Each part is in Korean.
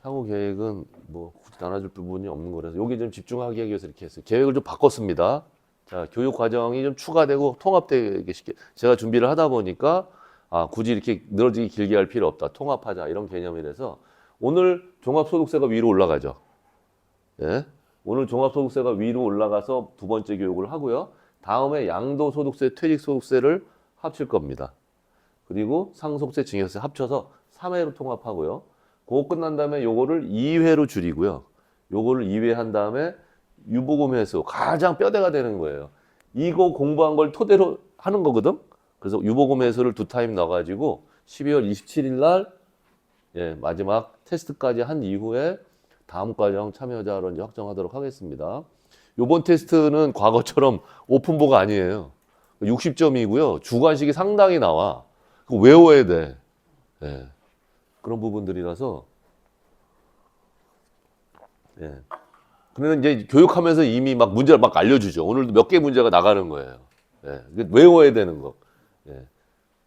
향후 계획은 뭐 굳이 나눠줄 부분이 없는 거라서 여기 좀 집중하기 위해서 이렇게 했어요. 계획을 좀 바꿨습니다. 자, 교육 과정이 좀 추가되고 통합되게 쉽게 제가 준비를 하다 보니까 굳이 이렇게 늘어지기 길게 할 필요 없다. 통합하자 이런 개념이라서 오늘 종합소득세가 위로 올라가죠. 예. 오늘 종합소득세가 위로 올라가서 두 번째 교육을 하고요. 다음에 양도소득세, 퇴직소득세를 합칠 겁니다. 그리고 상속세, 증여세 합쳐서 3회로 통합하고요. 그거 끝난 다음에 요거를 2회로 줄이고요. 요거를 2회 한 다음에 유보금 회수 가장 뼈대가 되는 거예요. 이거 공부한 걸 토대로 하는 거거든. 그래서 유보금 회수를 두 타임 넣어가지고 12월 27일 날 마지막 테스트까지 한 이후에 다음 과정 참여자로 이제 확정하도록 하겠습니다. 요번 테스트는 과거처럼 오픈보가 아니에요. 60점이고요. 주관식이 상당히 나와. 그거 외워야 돼. 예. 그런 부분들이라서. 예. 그러면 이제 교육하면서 이미 막 문제를 막 알려주죠. 오늘도 몇 개 문제가 나가는 거예요. 예. 외워야 되는 거. 예.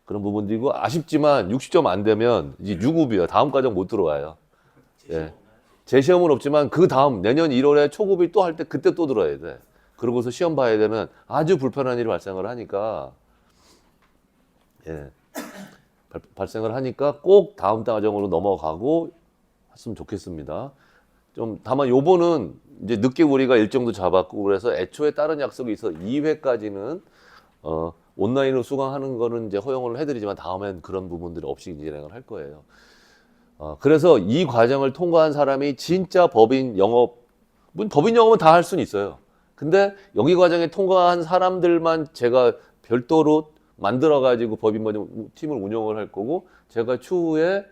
그런 부분들이고 아쉽지만 60점 안 되면 이제 유급이에요. 다음 과정 못 들어와요. 예. 재시험은 없지만 그 다음 내년 1월에 초급이 또 할 때 그때 또 들어야 돼. 그러고서 시험 봐야 되는 아주 불편한 일이 발생을 하니까 발생을 하니까 꼭 다음 과정으로 넘어가고 했으면 좋겠습니다. 좀 다만 요번은 이제 늦게 우리가 일정도 잡았고 그래서 애초에 다른 약속이 있어 2회까지는 온라인으로 수강하는 거는 이제 허용을 해드리지만 다음엔 그런 부분들이 없이 진행을 할 거예요. 그래서 이 과정을 통과한 사람이 진짜 법인 영업은 다 할 수는 있어요. 근데 여기 과정에 통과한 사람들만 제가 별도로 만들어가지고 법인 팀을 운영을 할 거고 제가 추후에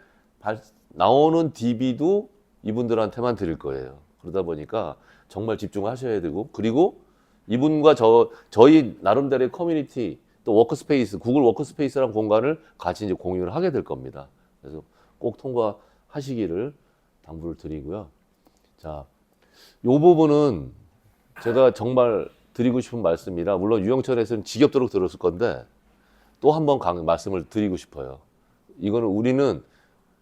나오는 DB도 이분들한테만 드릴 거예요. 그러다 보니까 정말 집중하셔야 되고 그리고 이분과 저희 나름대로의 커뮤니티 또 워크스페이스 구글 워크스페이스라는 공간을 같이 이제 공유를 하게 될 겁니다. 그래서 꼭 통과하시기를 당부를 드리고요. 자, 요 부분은 제가 정말 드리고 싶은 말씀이라 물론 유영철에서는 지겹도록 들었을 건데 또 한 번 말씀을 드리고 싶어요. 이거는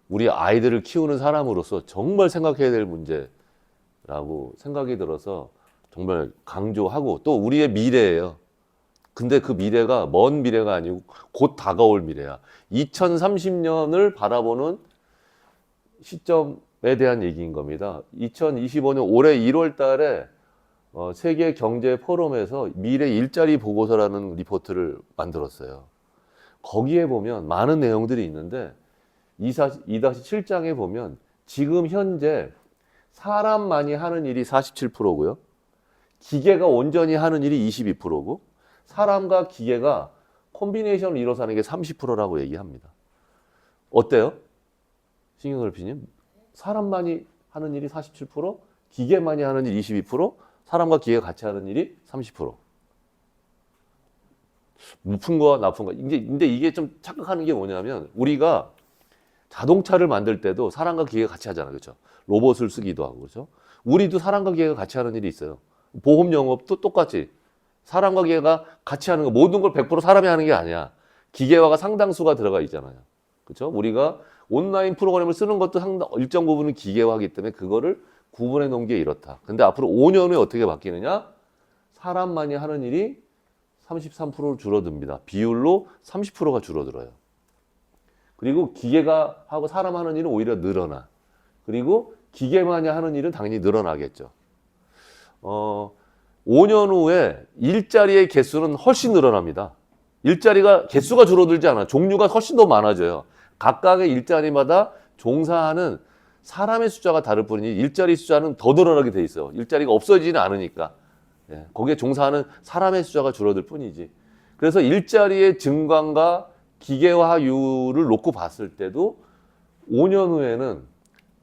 우리 아이들을 키우는 사람으로서 정말 생각해야 될 문제라고 생각이 들어서 정말 강조하고 또 우리의 미래예요. 근데 그 미래가 먼 미래가 아니고 곧 다가올 미래야. 2030년을 바라보는 시점에 대한 얘기인 겁니다. 2025년 올해 1월 달에 세계 경제 포럼에서 미래 일자리 보고서라는 리포트를 만들었어요. 거기에 보면 많은 내용들이 있는데 2-7장에 보면 지금 현재 사람만이 하는 일이 47%고요. 기계가 온전히 하는 일이 22%고 사람과 기계가 콤비네이션을 이뤄서 하는 게 30%라고 얘기합니다. 어때요? 신경설피님? 사람만이 하는 일이 47%, 기계만이 하는 일 22%, 사람과 기계가 같이 하는 일이 30%. 높은 거와 나쁜 거. 근데 이게 좀 착각하는 게 뭐냐면 우리가 자동차를 만들 때도 사람과 기계가 같이 하잖아요. 그렇죠? 로봇을 쓰기도 하고. 그렇죠? 우리도 사람과 기계가 같이 하는 일이 있어요. 보험 영업도 똑같이 사람과 기계가 같이 하는 거 모든 걸 100% 사람이 하는 게 아니야. 기계화가 상당수가 들어가 있잖아요. 그렇죠? 우리가 온라인 프로그램을 쓰는 것도 일정 부분은 기계화하기 때문에 그거를 구분해 놓은 게 이렇다. 근데 앞으로 5년 후에 어떻게 바뀌느냐? 사람만이 하는 일이 33% 줄어듭니다. 비율로 30%가 줄어들어요. 그리고 기계가 하고 사람 하는 일은 오히려 늘어나. 그리고 기계만이 하는 일은 당연히 늘어나겠죠. 5년 후에 일자리의 개수는 훨씬 늘어납니다. 개수가 줄어들지 않아. 종류가 훨씬 더 많아져요. 각각의 일자리마다 종사하는 사람의 숫자가 다를 뿐이지 일자리 숫자는 더 늘어나게 돼 있어요. 일자리가 없어지지는 않으니까. 거기에 종사하는 사람의 숫자가 줄어들 뿐이지. 그래서 일자리의 증감과 기계화율을 놓고 봤을 때도 5년 후에는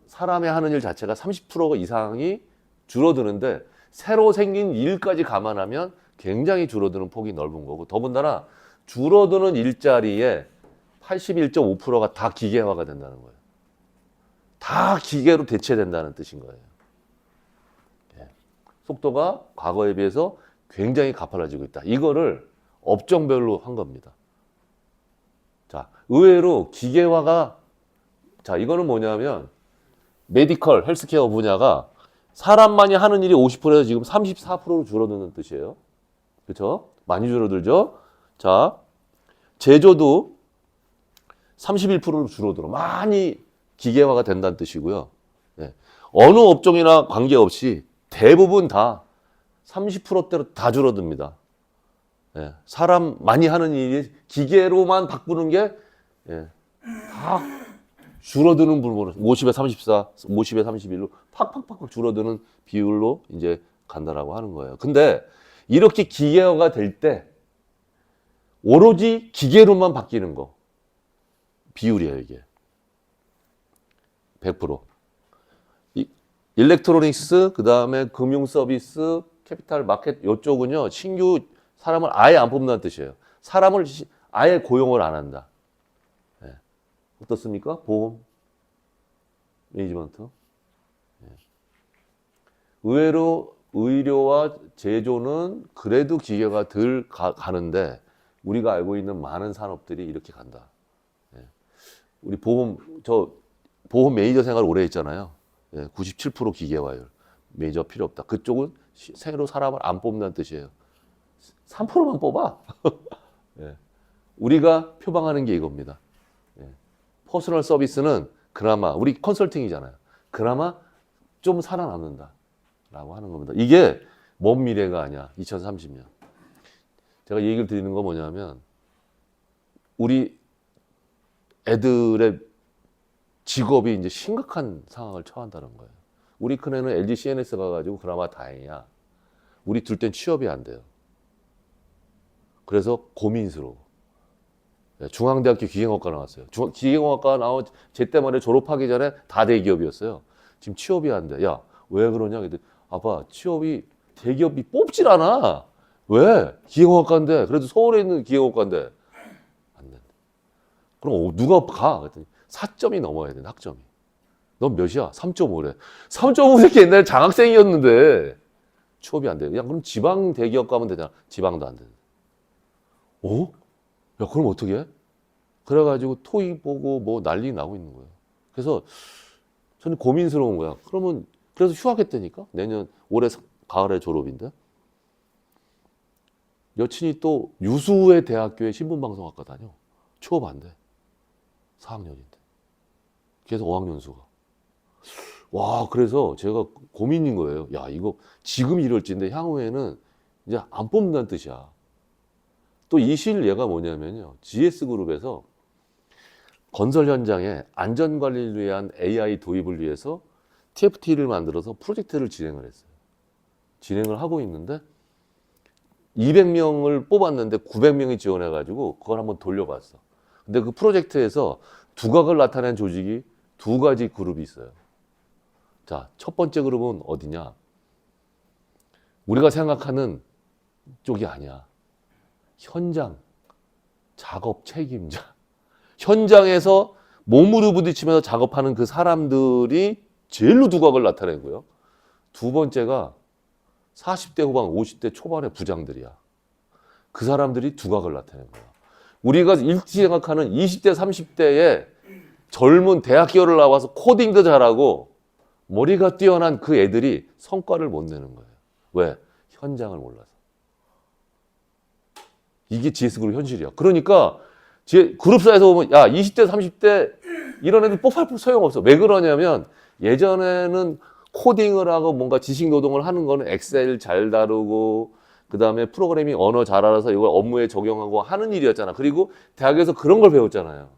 사람이 하는 일 자체가 30% 이상이 줄어드는데 새로 생긴 일까지 감안하면 굉장히 줄어드는 폭이 넓은 거고 더군다나 줄어드는 일자리의 81.5%가 다 기계화가 된다는 거예요. 다 기계로 대체된다는 뜻인 거예요. 속도가 과거에 비해서 굉장히 가팔라지고 있다. 이거를 업종별로 한 겁니다. 자, 의외로 기계화가 이거는 뭐냐면 메디컬, 헬스케어 분야가 사람만이 하는 일이 50%에서 지금 34%로 줄어드는 뜻이에요. 그렇죠? 많이 줄어들죠? 자, 제조도 31%로 줄어들어. 많이 기계화가 된다는 뜻이고요. 예. 어느 업종이나 관계없이 대부분 다 30%대로 다 줄어듭니다. 예. 사람 많이 하는 일이 기계로만 바꾸는 게 예. 다 줄어드는 부분으로 50에 34, 50에 31로 팍팍팍 줄어드는 비율로 이제 간다라고 하는 거예요. 근데 이렇게 기계화가 될 때 오로지 기계로만 바뀌는 거 비율이에요, 이게. 100%. 일렉트로닉스, 그다음에 금융 서비스, 캐피탈 마켓 이쪽은요. 신규 사람을 아예 안 뽑는다는 뜻이에요. 사람을 아예 고용을 안 한다. 네. 어떻습니까? 보험, 매니지먼트. 네. 의외로 의료와 제조는 그래도 기계가 덜 가는데 우리가 알고 있는 많은 산업들이 이렇게 간다. 네. 우리 보험 매니저 생활 오래 했잖아요. 97% 기계화율. 매니저 필요 없다. 그쪽은 새로 사람을 안 뽑는다는 뜻이에요. 3%만 뽑아. 예. 우리가 표방하는 게 이겁니다. 예. 퍼스널 서비스는 그나마 우리 컨설팅이잖아요. 그나마 좀 살아남는다라고 하는 겁니다. 이게 먼 미래가 아니야. 2030년. 제가 이 얘기를 드리는 건 뭐냐면 우리 애들의 직업이 이제 심각한 상황을 처한다는 거예요. 우리 큰애는 LG CNS 가가지고 그나마 다행이야. 우리 둘 땐 취업이 안 돼요. 그래서 고민스러워. 중앙대학교 기계공학과 나왔어요. 기계공학과 나온 제 때만에 졸업하기 전에 다 대기업이었어요. 지금 취업이 안 돼. 야, 왜 그러냐? 그랬더니 아빠, 취업이 대기업이 뽑질 않아. 왜? 기계공학과인데. 그래도 서울에 있는 기계공학과인데. 안 된다. 그럼 누가 가? 그랬더니 4점이 넘어야 돼, 학점이. 넌 몇이야? 3.5래. 3.5 새끼 옛날에 장학생이었는데 취업이 안 돼. 야, 그럼 지방 대기업 가면 되잖아. 지방도 안 돼. 어? 야, 그럼 어떻게 해? 그래가지고 토익 보고 뭐 난리 나고 있는 거예요. 그래서 저는 고민스러운 거야. 그러면 그래서 휴학했다니까? 내년 올해 가을에 졸업인데. 여친이 또 유수의 대학교에 신문방송학과 다녀. 취업 안 돼. 4학년인데. 계속 5학년수가. 와, 그래서 제가 고민인 거예요. 야, 이거 지금 이럴지인데 향후에는 이제 안 뽑는다는 뜻이야. 또 이 실례가 뭐냐면요. GS그룹에서 건설 현장에 안전관리를 위한 AI 도입을 위해서 TFT를 만들어서 프로젝트를 진행을 했어요. 진행을 하고 있는데 200명을 뽑았는데 900명이 지원해가지고 그걸 한번 돌려봤어. 근데 그 프로젝트에서 두각을 나타낸 조직이 두 가지 그룹이 있어요. 자, 첫 번째 그룹은 어디냐? 우리가 생각하는 쪽이 아니야. 현장, 작업 책임자. 현장에서 몸으로 부딪히면서 작업하는 그 사람들이 제일로 두각을 나타내고요. 두 번째가 40대 후반, 50대 초반의 부장들이야. 그 사람들이 두각을 나타낸 거야. 우리가 일찍 생각하는 20대, 30대의 젊은 대학교를 나와서 코딩도 잘하고 머리가 뛰어난 그 애들이 성과를 못 내는 거예요. 왜? 현장을 몰라서. 이게 GS그룹 현실이야. 그러니까 그룹사에서 보면 야 20대 30대 이런 애들 뽑을 소용없어. 왜 그러냐면 예전에는 코딩을 하고 뭔가 지식 노동을 하는 거는 엑셀 잘 다루고 그다음에 프로그래밍 언어 잘 알아서 이걸 업무에 적용하고 하는 일이었잖아. 그리고 대학에서 그런 걸 배웠잖아요.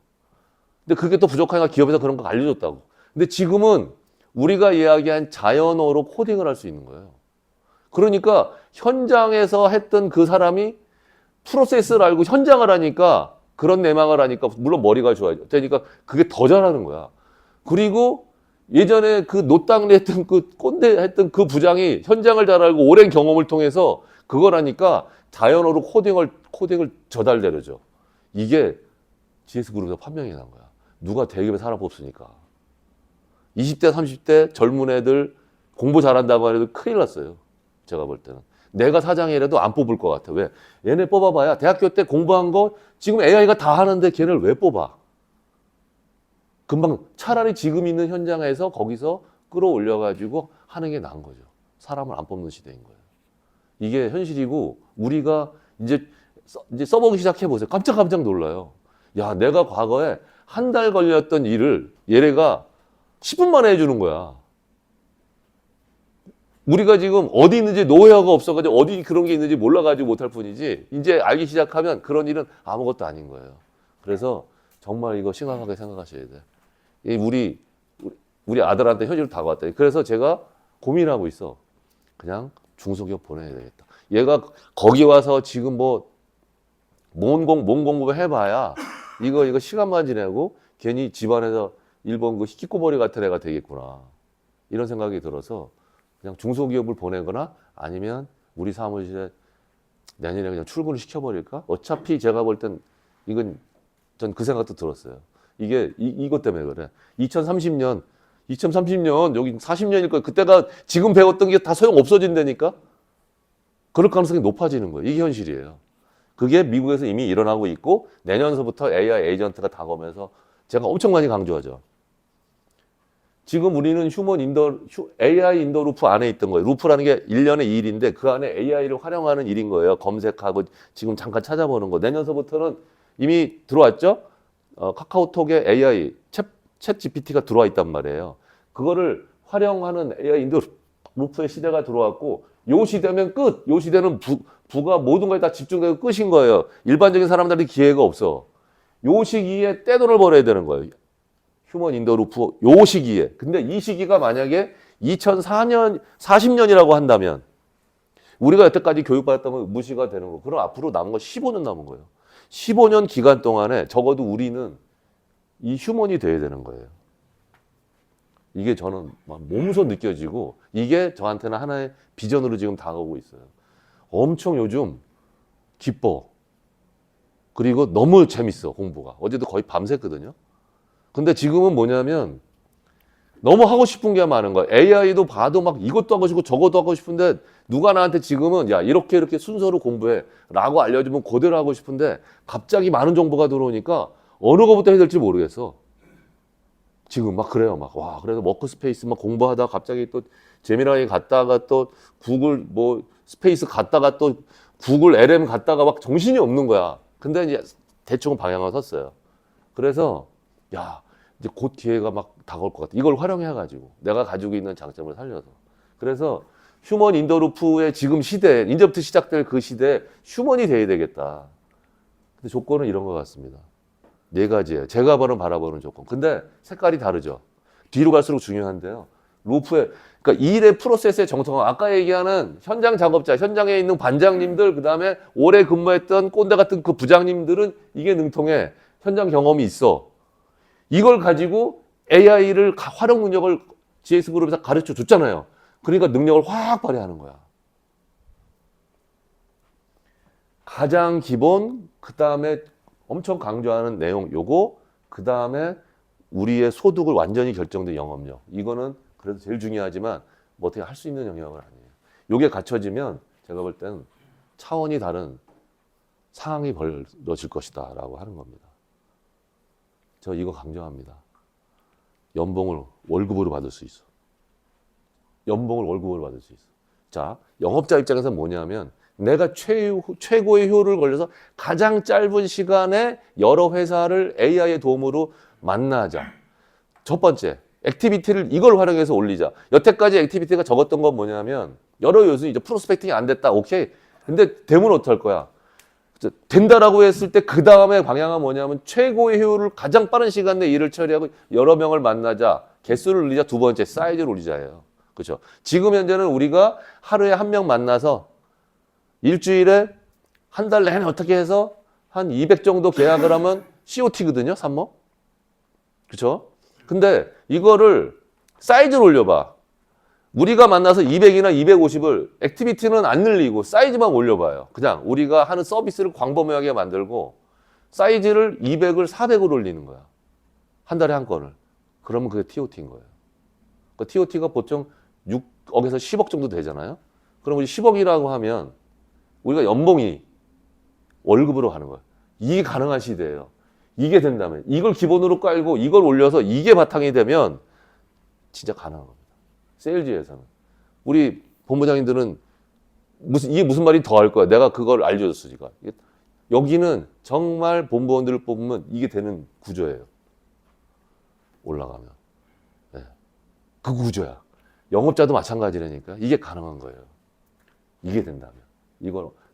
근데 그게 또 부족하니까 기업에서 그런 거 알려줬다고. 근데 지금은 우리가 이야기한 자연어로 코딩을 할 수 있는 거예요. 그러니까 현장에서 했던 그 사람이 프로세스를 알고 현장을 하니까 그런 내막을 하니까 물론 머리가 좋아져. 되니까 그게 더 잘하는 거야. 그리고 예전에 그 노땅리 했던 그 꼰대 했던 그 부장이 현장을 잘 알고 오랜 경험을 통해서 그걸 하니까 자연어로 코딩을 저달 내려줘. 이게 GS그룹에서 판명이 난 거야. 누가 대기업에 사람 뽑으니까. 20대, 30대 젊은 애들 공부 잘한다고 해도 큰일 났어요. 제가 볼 때는. 내가 사장이라도 안 뽑을 것 같아. 왜? 얘네 뽑아봐야 대학교 때 공부한 거 지금 AI가 다 하는데 걔를 왜 뽑아? 금방 차라리 지금 있는 현장에서 거기서 끌어올려가지고 하는 게 나은 거죠. 사람을 안 뽑는 시대인 거예요. 이게 현실이고 우리가 이제 써보기 시작해 보세요. 깜짝깜짝 놀라요. 야, 내가 과거에 한 달 걸렸던 일을 얘네가 10분 만에 해주는 거야. 우리가 지금 어디 있는지 노하우가 없어가지고 어디 그런 게 있는지 몰라가지고 못할 뿐이지 이제 알기 시작하면 그런 일은 아무것도 아닌 거예요. 그래서 정말 이거 심각하게 생각하셔야 돼. 우리 아들한테 현실로 다가왔다. 그래서 제가 고민하고 있어. 그냥 중소기업 보내야 되겠다. 얘가 거기 와서 지금 뭐 몸 공부 해봐야 이거 시간만 지내고 괜히 집안에서 일본 그 히키코모리 같은 애가 되겠구나. 이런 생각이 들어서 그냥 중소기업을 보내거나 아니면 우리 사무실에 내년에 그냥 출근을 시켜버릴까? 어차피 제가 볼 땐 이건 전 그 생각도 들었어요. 이게 이것 때문에 그래. 2030년 여기 40년일 거예요. 그때가 지금 배웠던 게 다 소용 없어진다니까? 그럴 가능성이 높아지는 거예요. 이게 현실이에요. 그게 미국에서 이미 일어나고 있고 내년서부터 AI 에이전트가 다가오면서 제가 엄청 많이 강조하죠. 지금 우리는 AI 인더 루프 안에 있던 거예요. 루프라는 게 1년에 2일인데 그 안에 AI를 활용하는 일인 거예요. 검색하고 지금 잠깐 찾아보는 거. 내년서부터는 이미 들어왔죠? 카카오톡에 AI, 챗 GPT가 들어와 있단 말이에요. 그거를 활용하는 AI 인더 루프의 시대가 들어왔고 요 시대면 끝! 요 시대는 부가 모든 거에 다 집중되고 끝인 거예요. 일반적인 사람들이 기회가 없어. 요 시기에 떼돈을 벌어야 되는 거예요. 휴먼 인더 루프 요 시기에. 근데 이 시기가 만약에 2004년, 40년이라고 한다면 우리가 여태까지 교육받았다면 무시가 되는 거. 그럼 앞으로 남은 거 15년 남은 거예요. 15년 기간 동안에 적어도 우리는 이 휴먼이 돼야 되는 거예요. 이게 저는 막 몸소 느껴지고 이게 저한테는 하나의 비전으로 지금 다가오고 있어요. 엄청 요즘 기뻐. 그리고 너무 재밌어, 공부가. 어제도 거의 밤샜거든요. 근데 지금은 뭐냐면 너무 하고 싶은 게 많은 거야. AI도 봐도 막 이것도 하고 싶고 저것도 하고 싶은데 누가 나한테 지금은 야 이렇게 순서로 공부해 라고 알려주면 그대로 하고 싶은데 갑자기 많은 정보가 들어오니까 어느 거부터 해야 될지 모르겠어. 지금 막 그래요. 와 그래서 워크스페이스 막 공부하다가 갑자기 또 제미나이 갔다가 또 구글 뭐 스페이스 갔다가 또 구글 LM 갔다가 막 정신이 없는 거야. 근데 이제 대충 방향을 섰어요. 그래서 야 이제 곧 기회가 막 다가올 것 같아. 이걸 활용해가지고 내가 가지고 있는 장점을 살려서. 그래서 휴먼 인더 루프의 지금 시대, 이제부터 시작될 그 시대에 휴먼이 돼야 되겠다. 근데 조건은 이런 것 같습니다. 4가지예요. 제가 바라보는 조건. 근데 색깔이 다르죠. 뒤로 갈수록 중요한데요. 루프의 그러니까 일의 프로세스의 정성화. 아까 얘기하는 현장 작업자, 현장에 있는 반장님들, 그 다음에 오래 근무했던 꼰대 같은 그 부장님들은 이게 능통해. 현장 경험이 있어. 이걸 가지고 AI를 활용 능력을 GS그룹에서 가르쳐 줬잖아요. 그러니까 능력을 확 발휘하는 거야. 가장 기본, 그 다음에 엄청 강조하는 내용 요거, 그 다음에 우리의 소득을 완전히 결정된 영업력. 이거는 그래도 제일 중요하지만 뭐 어떻게 할 수 있는 영역은 아니에요. 요게 갖춰지면 제가 볼 때는 차원이 다른 상황이 벌어질 것이다 라고 하는 겁니다. 저 이거 강조합니다. 연봉을 월급으로 받을 수 있어. 연봉을 월급으로 받을 수 있어. 자, 영업자 입장에서 뭐냐면 내가 최고의 효율을 걸려서 가장 짧은 시간에 여러 회사를 AI의 도움으로 만나자. 첫 번째, 액티비티를 이걸 활용해서 올리자. 여태까지 액티비티가 적었던 건 뭐냐면 여러 요소 이제 프로스펙팅이 안 됐다. 오케이. 근데 되면 어떡할 거야? 된다라고 했을 때 그 다음에 방향은 뭐냐면 최고의 효율을 가장 빠른 시간 내에 일을 처리하고 여러 명을 만나자. 개수를 올리자. 두 번째, 사이즈를 올리자예요. 그렇죠? 지금 현재는 우리가 하루에 한 명 만나서 일주일에 한 달 내내 어떻게 해서 한 200 정도 계약을 하면 COT거든요, 산모. 그렇죠? 근데 이거를 사이즈를 올려봐. 우리가 만나서 200이나 250을 액티비티는 안 늘리고 사이즈만 올려봐요. 그냥 우리가 하는 서비스를 광범위하게 만들고 사이즈를 200을 400으로 올리는 거야. 한 달에 한 건을. 그러면 그게 TOT인 거예요. 그 TOT가 보통 6억에서 10억 정도 되잖아요. 그럼 우리 10억이라고 하면 우리가 연봉이 월급으로 가는 거예요. 이게 가능한 시대예요. 이게 된다면, 이걸 기본으로 깔고 이걸 올려서 이게 바탕이 되면 진짜 가능한 겁니다. 세일즈에서는. 우리 본부장님들은 이게 무슨 말이 더 할 거야. 내가 그걸 알려줬어, 지금. 여기는 정말 본부원들을 뽑으면 이게 되는 구조예요. 올라가면. 네. 그 구조야. 영업자도 마찬가지라니까. 이게 가능한 거예요. 이게 된다면.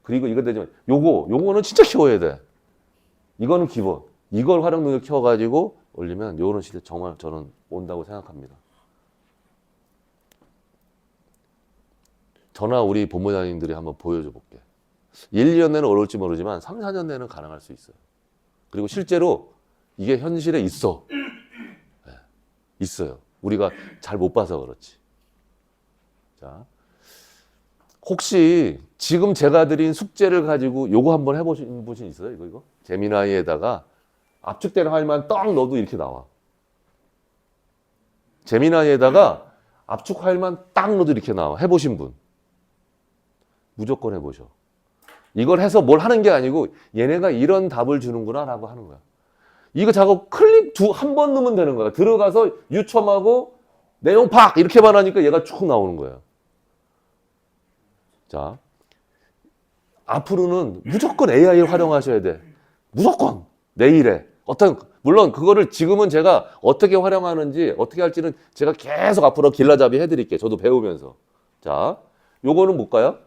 그리고 이거 되지만, 요거는 진짜 키워야 돼. 이거는 기본. 이걸 활용 능력 키워가지고 올리면 요런 시대 정말 저는 온다고 생각합니다. 저나 우리 본부장님들이 한번 보여줘 볼게. 1, 2년 내는 어려울지 모르지만 3, 4년 내는 가능할 수 있어요. 그리고 실제로 이게 현실에 있어. 네, 있어요. 우리가 잘 못 봐서 그렇지. 자, 혹시 지금 제가 드린 숙제를 가지고 요거 한번 해보신 분 있어요? 이거? 제미나이에다가 압축되는 파일만 딱 넣어도 이렇게 나와. 제미나이에다가 압축 파일만 딱 넣어도 이렇게 나와. 해보신 분. 무조건 해보셔. 이걸 해서 뭘 하는 게 아니고 얘네가 이런 답을 주는구나 라고 하는 거야. 이거 작업 클릭 한 번 넣으면 되는 거야. 들어가서 유첨하고 내용 팍 이렇게만 하니까 얘가 쭉 나오는 거예요. 자, 앞으로는 무조건 AI를 활용하셔야 돼. 무조건 내일에. 물론 그거를 지금은 제가 어떻게 활용하는지 어떻게 할지는 제가 계속 앞으로 길라잡이 해드릴게요. 저도 배우면서. 자, 요거는 뭘까요?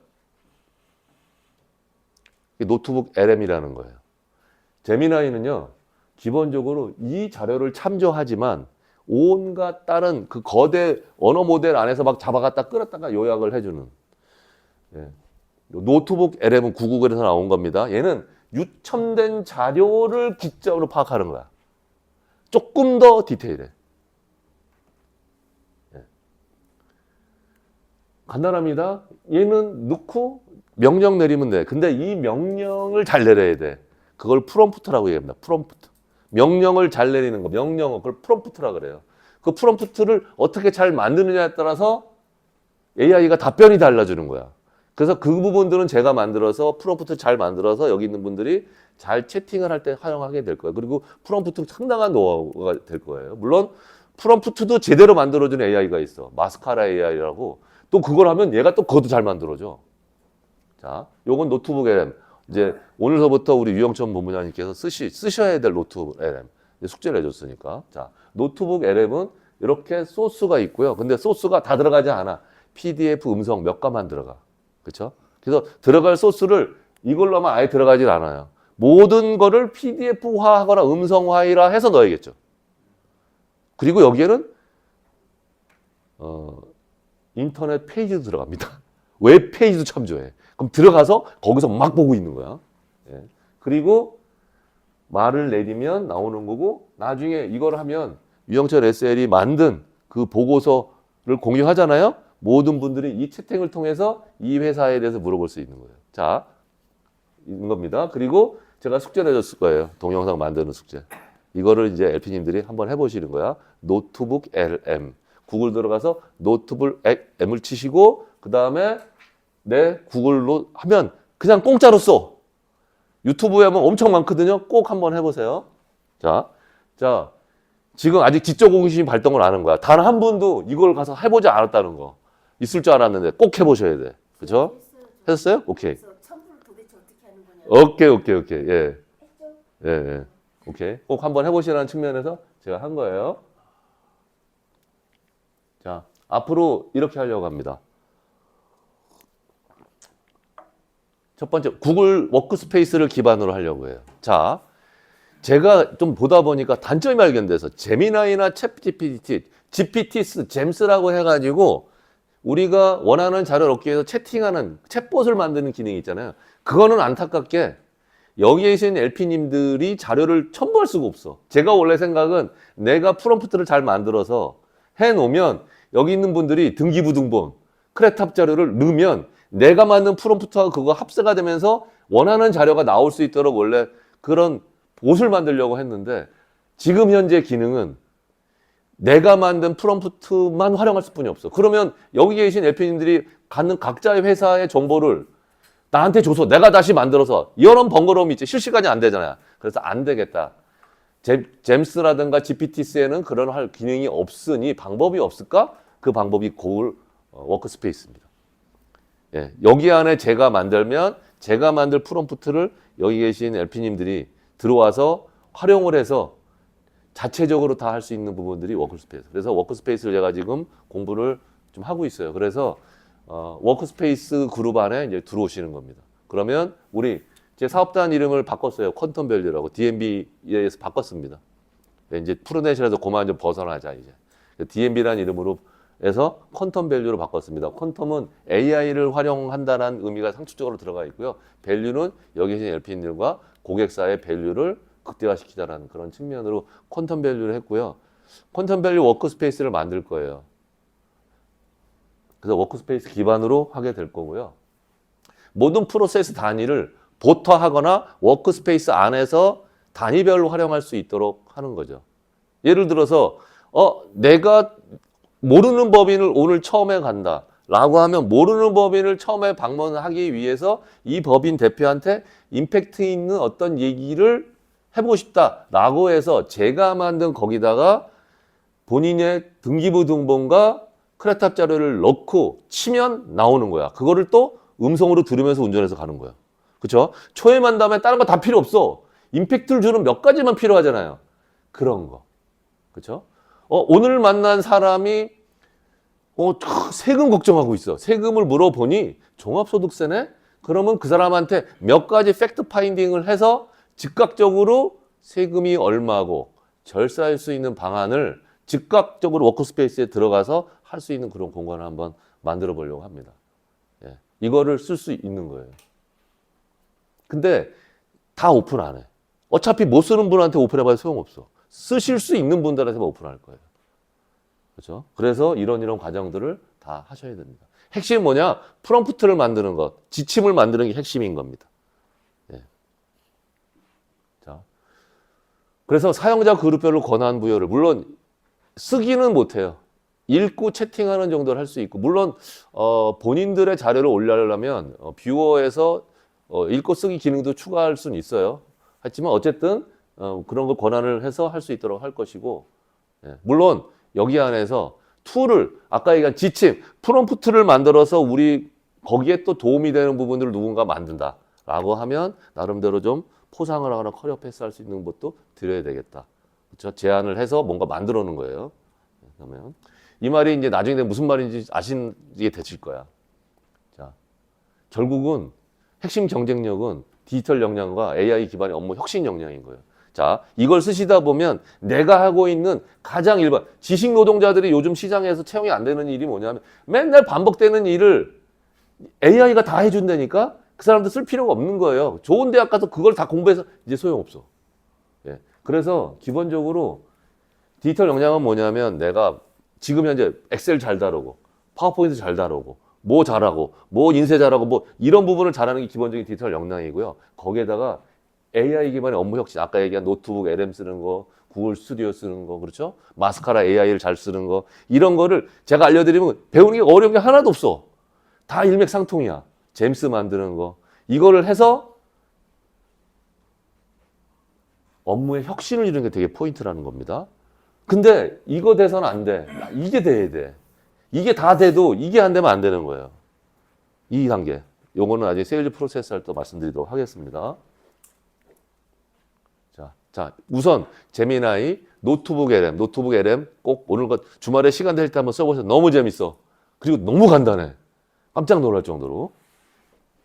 노트북 LM이라는 거예요. 제미나이는요, 기본적으로 이 자료를 참조하지만 온갖 다른 그 거대 언어 모델 안에서 막 잡아갔다 끌었다가 요약을 해주는. 예. 노트북 LM은 구글에서 나온 겁니다. 얘는 유첨된 자료를 기점으로 파악하는 거야. 조금 더 디테일해. 예. 간단합니다. 얘는 넣고 명령 내리면 돼. 근데 이 명령을 잘 내려야 돼. 그걸 프롬프트라고 얘기합니다. 프롬프트. 명령을 잘 내리는 거. 명령어. 그걸 프롬프트라고 그래요. 그 프롬프트를 어떻게 잘 만드느냐에 따라서 AI가 답변이 달라지는 거야. 그래서 그 부분들은 제가 만들어서 프롬프트 잘 만들어서 여기 있는 분들이 잘 채팅을 할 때 활용하게 될 거예요. 그리고 프롬프트 상당한 노하우가 될 거예요. 물론 프롬프트도 제대로 만들어주는 AI가 있어. 마스카라 AI라고. 또 그걸 하면 얘가 또 그것도 잘 만들어줘. 자, 요건 노트북 LM. 이제 오늘서부터 우리 유영천 본부장님께서 쓰셔야 될 노트북 LM. 숙제를 해줬으니까. 자, 노트북 LM은 이렇게 소스가 있고요. 근데 소스가 다 들어가지 않아. PDF 음성 몇 가만 들어가. 그렇죠? 그래서 들어갈 소스를 이걸로만 아예 들어가질 않아요. 모든 거를 PDF화하거나 음성화이라 해서 넣어야겠죠. 그리고 여기에는 인터넷 페이지도 들어갑니다. 웹 페이지도 참조해. 그럼 들어가서 거기서 막 보고 있는 거야. 예. 그리고 말을 내리면 나오는 거고 나중에 이걸 하면 유영철 SL이 만든 그 보고서를 공유하잖아요. 모든 분들이 이 채팅을 통해서 이 회사에 대해서 물어볼 수 있는 거예요. 자, 있는 겁니다. 그리고 제가 숙제를 해줬을 거예요. 동영상 만드는 숙제. 이거를 이제 LP님들이 한번 해보시는 거야. 노트북 LM. 구글 들어가서 노트북 M을 치시고 그 다음에 내 구글로 하면 그냥 공짜로 써. 유튜브에 하면 엄청 많거든요. 꼭 한번 해보세요. 자, 지금 아직 지적 호기심이 발동을 안 한 거야. 단 한 분도 이걸 가서 해보지 않았다는 거. 있을 줄 알았는데 꼭 해보셔야 돼. 그렇죠? 했어요? 오케이. 첨부를 도대체 어떻게 하는 거냐? 오케이. 예. 오케이. 꼭 한번 해보시라는 측면에서 제가 한 거예요. 자, 앞으로 이렇게 하려고 합니다. 첫 번째, 구글 워크스페이스를 기반으로 하려고 해요. 자, 제가 좀 보다 보니까 단점이 발견돼서 제미나이나 챗GPT, GPTs, 잼스라고 해가지고 우리가 원하는 자료를 얻기 위해서 채팅하는 챗봇을 만드는 기능이 있잖아요. 그거는 안타깝게 여기에 계신 LP님들이 자료를 첨부할 수가 없어. 제가 원래 생각은 내가 프롬프트를 잘 만들어서 해놓으면 여기 있는 분들이 등기부등본, 크레탑 자료를 넣으면 내가 만든 프롬프트하고 그거 합세가 되면서 원하는 자료가 나올 수 있도록 원래 그런 봇을 만들려고 했는데 지금 현재 기능은 내가 만든 프롬프트만 활용할 수뿐이 없어. 그러면 여기 계신 LP님들이 갖는 각자의 회사의 정보를 나한테 줘서 내가 다시 만들어서 이런 번거로움이 있지. 실시간이 안 되잖아요. 그래서 안 되겠다. 잼스라든가 GPTC에는 그런 할 기능이 없으니 방법이 없을까? 그 방법이 고글 워크스페이스입니다. 예, 여기 안에 제가 만들면 제가 만들 프롬프트를 여기 계신 LP님들이 들어와서 활용을 해서 자체적으로 다 할 수 있는 부분들이 워크스페이스. 그래서 워크스페이스를 제가 지금 공부를 좀 하고 있어요. 그래서 워크스페이스 그룹 안에 이제 들어오시는 겁니다. 그러면 우리 제 사업단 이름을 바꿨어요. 퀀텀 밸류라고 DMB에서 바꿨습니다. 이제 프로넷이라서 그만 좀 벗어나자 이제. DMB라는 이름으로 해서 퀀텀 밸류로 바꿨습니다. 퀀텀은 AI를 활용한다는 의미가 상투적으로 들어가 있고요. 밸류는 여기 계신 LP님들과 고객사의 밸류를 극대화시키자라는 그런 측면으로 퀀텀 밸류를 했고요. 퀀텀 밸류 워크스페이스를 만들 거예요. 그래서 워크스페이스 기반으로 하게 될 거고요. 모든 프로세스 단위를 보터하거나 워크스페이스 안에서 단위별로 활용할 수 있도록 하는 거죠. 예를 들어서 내가 모르는 법인을 오늘 처음에 간다 라고 하면 모르는 법인을 처음에 방문하기 위해서 이 법인 대표한테 임팩트 있는 어떤 얘기를 해보고 싶다 라고 해서 제가 만든 거기다가 본인의 등기부 등본과 크레탑 자료를 넣고 치면 나오는 거야. 그거를 또 음성으로 들으면서 운전해서 가는 거야. 그렇죠? 초회만 다음에 다른 거 다 필요 없어. 임팩트를 주는 몇 가지만 필요하잖아요. 그런 거. 그렇죠? 오늘 만난 사람이 세금 걱정하고 있어. 세금을 물어보니 종합소득세네? 그러면 그 사람한테 몇 가지 팩트 파인딩을 해서 즉각적으로 세금이 얼마고 절세할 수 있는 방안을 즉각적으로 워크스페이스에 들어가서 할 수 있는 그런 공간을 한번 만들어 보려고 합니다. 예. 이거를 쓸 수 있는 거예요. 근데 다 오픈 안 해. 어차피 못 쓰는 분한테 오픈해봐야 소용없어. 쓰실 수 있는 분들한테만 오픈할 거예요. 그렇죠? 그래서 이런 과정들을 다 하셔야 됩니다. 핵심은 뭐냐? 프롬프트를 만드는 것, 지침을 만드는 게 핵심인 겁니다. 예. 자, 그래서 사용자 그룹별로 권한 부여를 물론 쓰기는 못해요. 읽고 채팅하는 정도를 할 수 있고 물론 본인들의 자료를 올리려면 뷰어에서 읽고 쓰기 기능도 추가할 수는 있어요. 하지만 어쨌든 그런 거 권한을 해서 할 수 있도록 할 것이고 예. 물론 여기 안에서 툴을 아까 얘기한 지침, 프롬프트를 만들어서 우리 거기에 또 도움이 되는 부분들을 누군가 만든다라고 하면 나름대로 좀 포상을 하거나 커리어 패스할 수 있는 것도 드려야 되겠다. 그렇죠? 제안을 해서 뭔가 만들어 놓은 거예요. 그러면 이 말이 이제 나중에 무슨 말인지 아시게 되실 거야. 자, 결국은 핵심 경쟁력은 디지털 역량과 AI 기반의 업무 혁신 역량인 거예요. 자, 이걸 쓰시다 보면 내가 하고 있는 가장 일반 지식 노동자들이 요즘 시장에서 채용이 안 되는 일이 뭐냐면 맨날 반복되는 일을 AI가 다 해준다니까 그 사람들 쓸 필요가 없는 거예요. 좋은 대학 가서 그걸 다 공부해서 이제 소용없어. 예. 그래서 기본적으로 디지털 역량은 뭐냐면 내가 지금 현재 엑셀 잘 다루고 파워포인트 잘 다루고 뭐 잘하고 뭐 인쇄 잘하고 뭐 이런 부분을 잘하는 게 기본적인 디지털 역량이고요. 거기에다가 AI 기반의 업무 혁신, 아까 얘기한 노트북 LM 쓰는 거, 구글 스튜디오 쓰는 거, 그렇죠? 마스카라 AI를 잘 쓰는 거, 이런 거를 제가 알려드리면 배우는 게 어려운 게 하나도 없어. 다 일맥상통이야. 잼스 만드는 거. 이거를 해서 업무의 혁신을 이루는 게 되게 포인트라는 겁니다. 근데 이거 돼서는 안 돼. 이게 돼야 돼. 이게 다 돼도 이게 안 되면 안 되는 거예요. 이 단계. 요거는 나중에 세일즈 프로세스 할 때 말씀드리도록 하겠습니다. 자, 우선 제미나이 노트북 LM 꼭 오늘 주말에 시간 될 때 한번 써보세요. 너무 재밌어. 그리고 너무 간단해. 깜짝 놀랄 정도로.